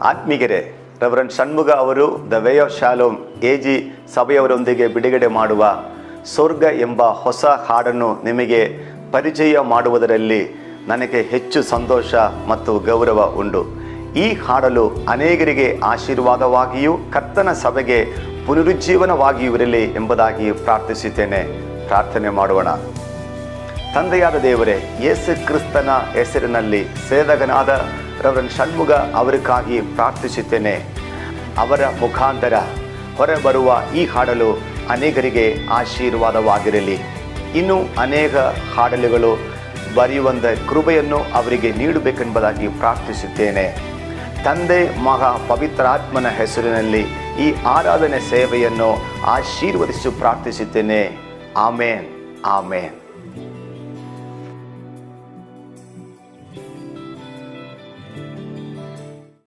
ಆತ್ಮೀಗರೇ, reverend Shanmuga ಅವರು the way of shalom AG ಸಭೆಯವರೊಂದಿಗೆ ಬಿಡುಗಡೆ ಮಾಡುವ ಸ್ವರ್ಗ ಎಂಬ ಹೊಸ ಹಾಡನ್ನು ನಿಮಗೆ ಪರಿಚಯ ಮಾಡುವುದರಲ್ಲಿ ನನಗೆ ಹೆಚ್ಚು ಸಂತೋಷ ಮತ್ತು ಗೌರವ ಉಂಟು. ಈ ಹಾಡಲು ಅನೇಕರಿಗೆ ಆಶೀರ್ವಾದವಾಗಿಯೂ ಕರ್ತನ ಸಭೆಗೆ ಪುನರುಜ್ಜೀವನವಾಗಿಯೂ ಇರಲಿ ಎಂಬುದಾಗಿ ಪ್ರಾರ್ಥಿಸುತ್ತೇನೆ. ಪ್ರಾರ್ಥನೆ ಮಾಡೋಣ. ತಂದೆಯಾದ ದೇವರೇ, ಯೇಸು ಕ್ರಿಸ್ತನ ಹೆಸರಿನಲ್ಲಿ ಸೇವಕನಾದ ರೆವರೆಂಡ್ ಷಣ್ಮುಗ ಅವರಿಗಾಗಿ ಪ್ರಾರ್ಥಿಸುತ್ತೇನೆ. ಅವರ ಮುಖಾಂತರ ಹೊರಬರುವ ಈ ಹಾಡಲು ಅನೇಕರಿಗೆ ಆಶೀರ್ವಾದವಾಗಿರಲಿ. ಇನ್ನೂ ಅನೇಕ ಹಾಡಲುಗಳು ಬರೆಯುವಂಥ ಕೃಪೆಯನ್ನು ಅವರಿಗೆ ನೀಡಬೇಕೆಂಬುದಾಗಿ ಪ್ರಾರ್ಥಿಸುತ್ತೇನೆ. ತಂದೆ, ಮಗ, ಪವಿತ್ರಾತ್ಮನ ಹೆಸರಿನಲ್ಲಿ ಈ ಆರಾಧನೆ ಸೇವೆಯನ್ನು ಆಶೀರ್ವದಿಸಿ ಪ್ರಾರ್ಥಿಸುತ್ತೇನೆ. ಆಮೇನ್, ಆಮೇನ್.